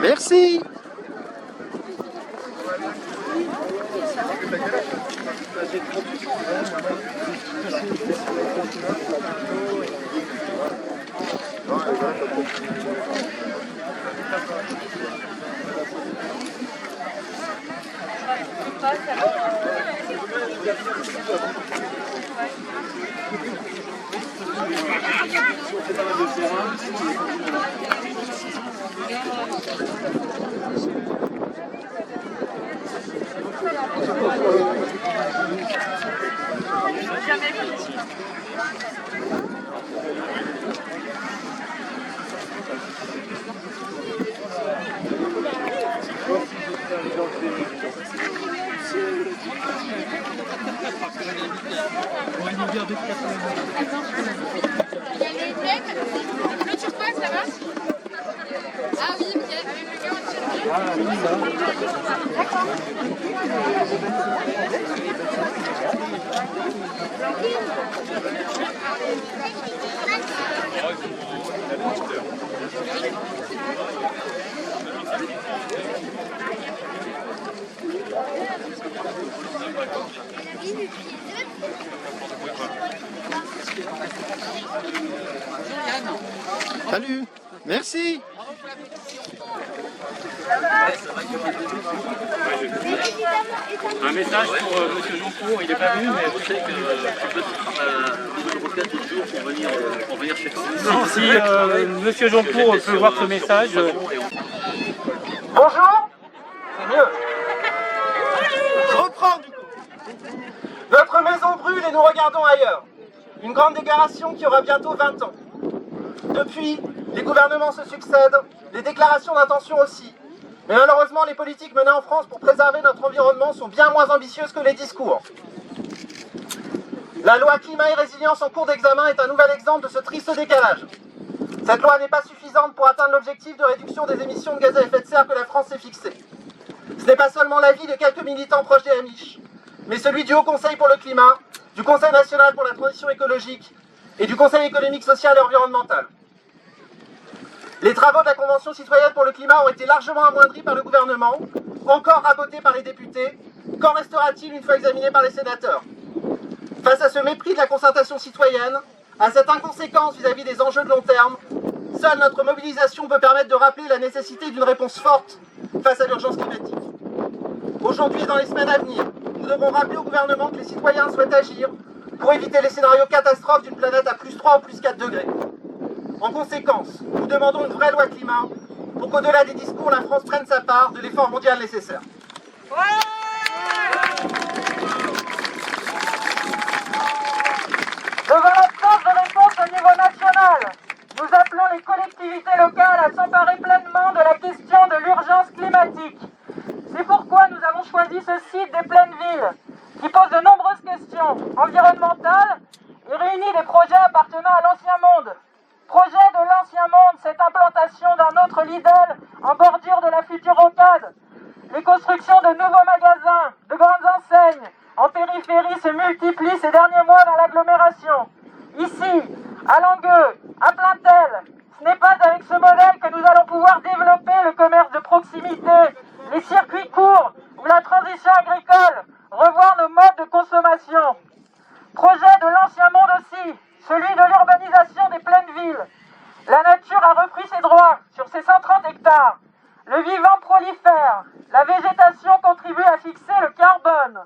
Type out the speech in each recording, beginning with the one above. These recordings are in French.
Merci. Le turquoise, ça va? Ah oui, ok. Salut. Merci. Un message pour Monsieur Joncourt, il n'est pas venu, mais je sais que tu peux te prendre un avocat tout jour pour venir chez toi. Si Monsieur Joncourt peut voir ce message. Bonjour. C'est mieux. Je reprends du coup. Notre maison brûle et nous regardons ailleurs. Une grande déclaration qui aura bientôt 20 ans. Depuis, les gouvernements se succèdent, les déclarations d'intention aussi. Mais malheureusement, les politiques menées en France pour préserver notre environnement sont bien moins ambitieuses que les discours. La loi climat et résilience en cours d'examen est un nouvel exemple de ce triste décalage. Cette loi n'est pas suffisante pour atteindre l'objectif de réduction des émissions de gaz à effet de serre que la France s'est fixé. Ce n'est pas seulement l'avis de quelques militants proches des Amish, mais celui du Haut Conseil pour le climat, du Conseil national pour la transition écologique et du Conseil économique, social et environnemental. Les travaux de la Convention citoyenne pour le climat ont été largement amoindris par le gouvernement, encore rabotés par les députés. Qu'en restera-t-il une fois examiné par les sénateurs? Face à ce mépris de la concertation citoyenne, à cette inconséquence vis-à-vis des enjeux de long terme, seule notre mobilisation peut permettre de rappeler la nécessité d'une réponse forte face à l'urgence climatique. Aujourd'hui et dans les semaines à venir, nous devons rappeler au gouvernement que les citoyens souhaitent agir pour éviter les scénarios catastrophes d'une planète à plus 3 ou plus 4 degrés. En conséquence, nous demandons une vraie loi climat pour qu'au-delà des discours, la France prenne sa part de l'effort mondial nécessaire. Devant l'absence de réponse au niveau national, nous appelons les collectivités locales à s'emparer pleinement de la question de l'urgence climatique. C'est pourquoi nous avons choisi ce site des Plaines Villes, qui pose de nombreuses questions environnementales et réunit des projets appartenant à l'Ancien Monde. Projet de l'Ancien Monde, cette implantation d'un autre Lidl en bordure de la future rocade. Les constructions de nouveaux magasins, de grandes enseignes, en périphérie se multiplient ces derniers mois dans l'agglomération. Ici, à Langueux, à Plaintel, ce n'est pas avec ce modèle que nous allons pouvoir développer le commerce de proximité, les circuits courts ou la transition agricole, revoir nos modes de consommation. Projet de l'Ancien Monde aussi, celui de l'urbanisation des Plaines Villes. La nature a repris ses droits sur ces 130 hectares. Le vivant prolifère, la végétation contribue à fixer le carbone.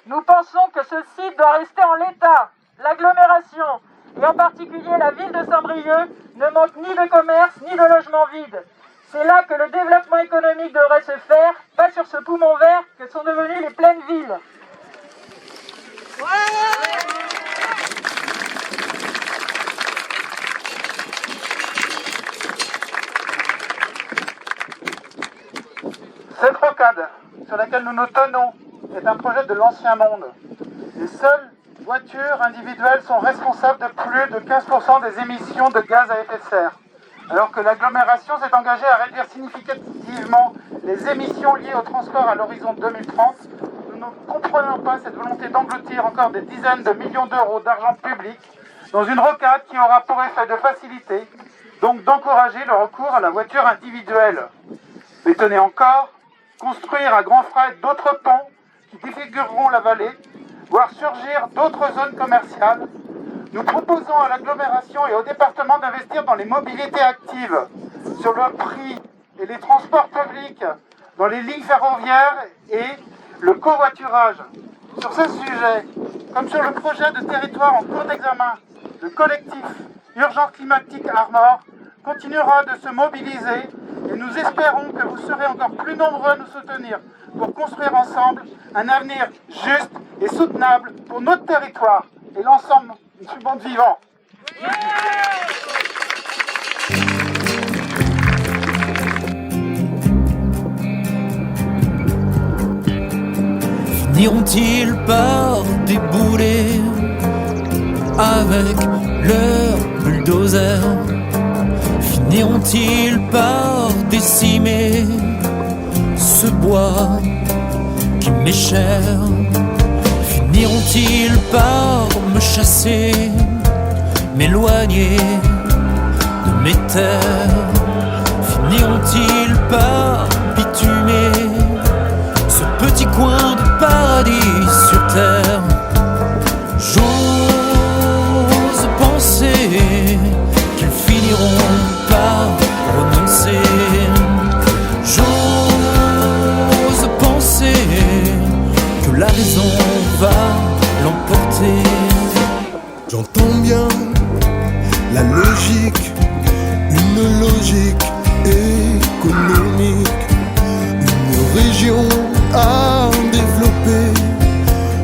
Nous pensons que ce site doit rester en l'état. L'agglomération, et en particulier la ville de Saint-Brieuc, ne manque ni de commerce ni de logements vides. C'est là que le développement économique devrait se faire, pas sur ce poumon vert que sont devenues les pleines villes. Cette rocade sur laquelle nous nous tenons est un projet de l'ancien monde. Les seules voitures individuelles sont responsables de plus de 15% des émissions de gaz à effet de serre. Alors que l'agglomération s'est engagée à réduire significativement les émissions liées au transport à l'horizon 2030, nous ne comprenons pas cette volonté d'engloutir encore des dizaines de millions d'euros d'argent public dans une rocade qui aura pour effet de faciliter, donc d'encourager le recours à la voiture individuelle. Mais tenez encore, construire à grands frais d'autres ponts qui défigureront la vallée, voir surgir d'autres zones commerciales. Nous proposons à l'agglomération et au département d'investir dans les mobilités actives, sur le prix et les transports publics, dans les lignes ferroviaires et le covoiturage. Sur ce sujet, comme sur le projet de territoire en cours d'examen, le collectif Urgence climatique Armor continuera de se mobiliser et nous espérons que vous serez encore plus nombreux à nous soutenir pour construire ensemble un avenir juste et soutenable pour notre territoire et l'ensemble du monde vivant. Finiront-ils par débouler avec leur bulldozer? Finiront-ils par décimer ce bois qui m'est cher? Finiront-ils par me chasser, m'éloigner de mes terres? Finiront-ils par bitumer ce petit coin de paradis sur terre? J'ose penser qu'ils finiront par renoncer. J'ose penser que la raison va l'emporter. J'entends bien la logique, une logique économique, une région à développer,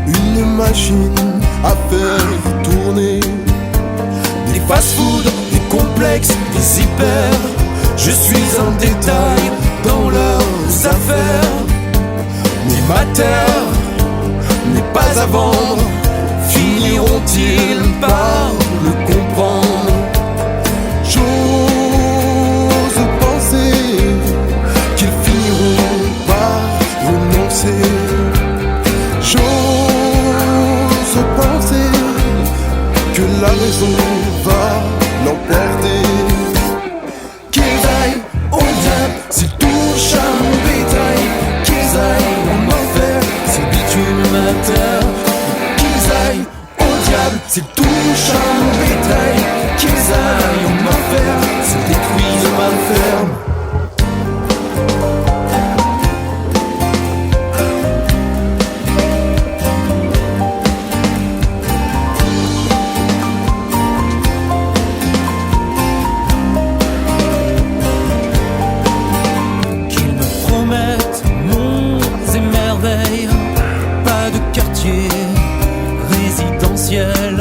une machine à faire tourner. Des fast-food, des complexes, des hyper, je suis un détail dans leurs affaires. Mais ma terre n'est pas à vendre, finiront-ils par le comprendre? J'ose penser qu'ils finiront par renoncer. J'ose penser que la raison va l'emporter. Qu'ils aillent au diable s'ils touchent à mon bétail, qu'ils aillent en enfer s'ils bitument ma terre, qu'ils aillent au diable s'ils touchent à mon bétail, qu'ils aillent en enfer s'ils détruisent ma ferme. Pas de quartier résidentiel.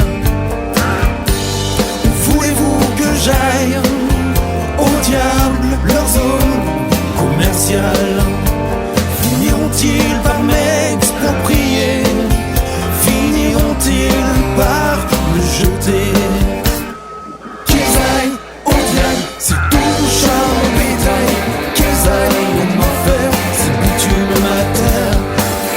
Voulez-vous que j'aille au diable leur zone commerciale? Finiront-ils par m'exproprier? Finiront-ils par me jeter? Qu'ils aillent au diable s'ils touchent à mon bétail, qu'ils aillent en enfer s'ils bitument ma terre,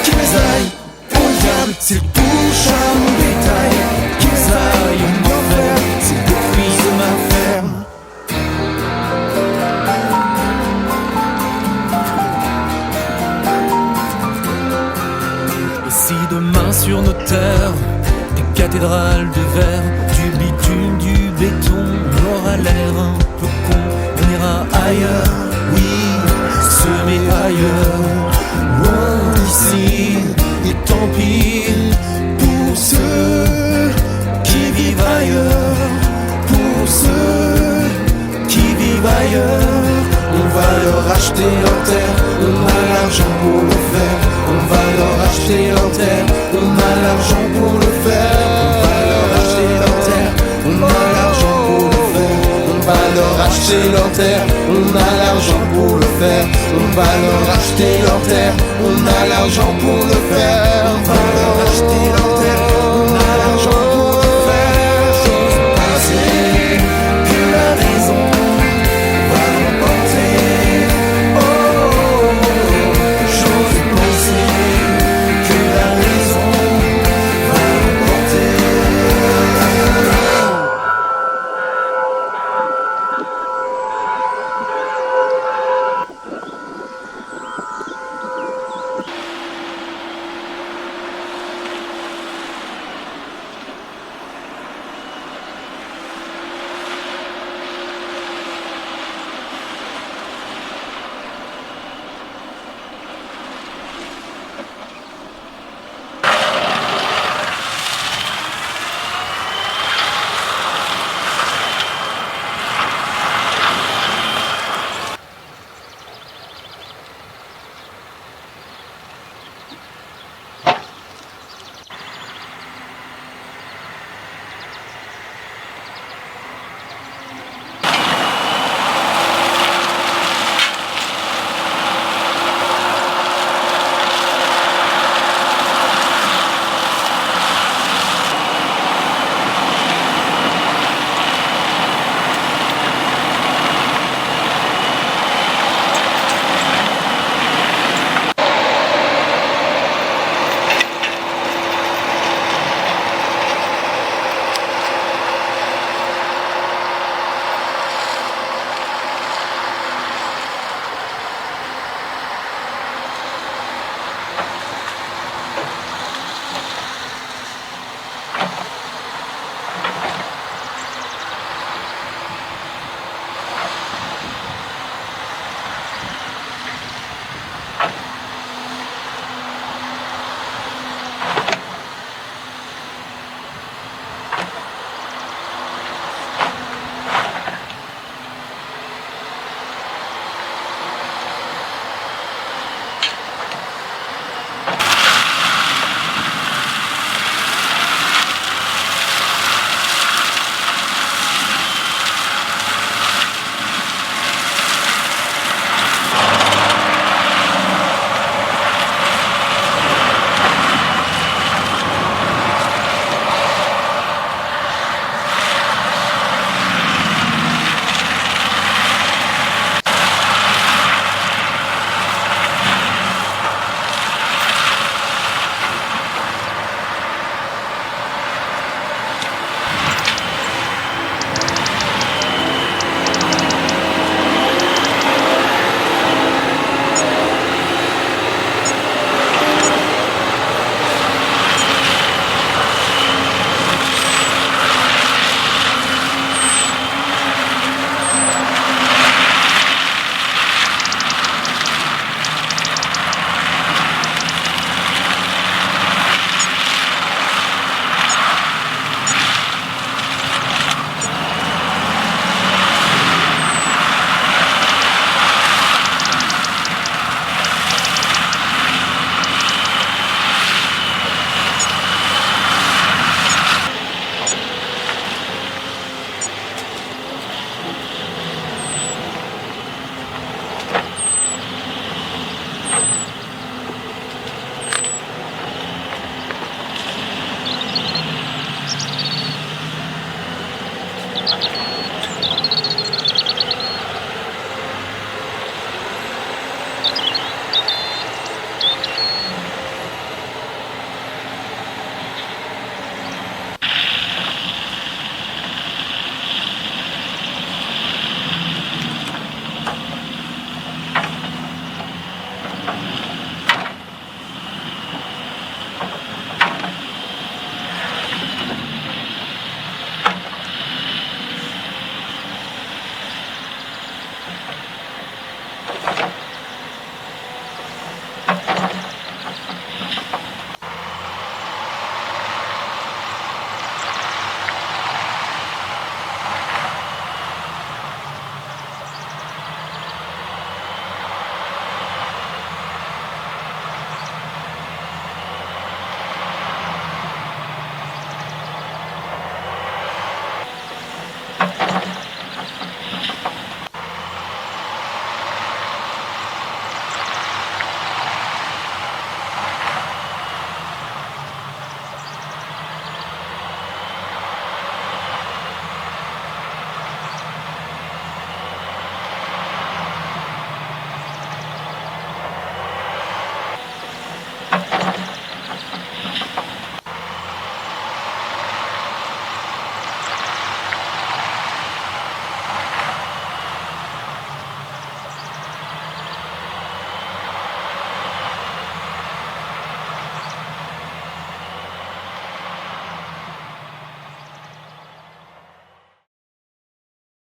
qu'ils aillent au diable s'ils touchent à mon bétail, qu'ils aillent en enfer s'ils détruisent ma ferme. Et si demain sur nos terres, des cathédrales de verre, du bitume, du béton, on aura l'air un peu con, on ira ailleurs, oui, semer ailleurs, loin d'ici. Et tant pis pour ceux qui vivent ailleurs, pour ceux qui vivent ailleurs, on va leur acheter leur terre, on a l'argent pour le faire. On va leur acheter leur terre, on a l'argent pour le faire. On va leur acheter leur terre, on a l'argent pour le faire. On va leur acheter leur terre, on a l'argent pour le faire. On va leur acheter leur terre, on a l'argent pour le faire. On va leur acheter leur terre.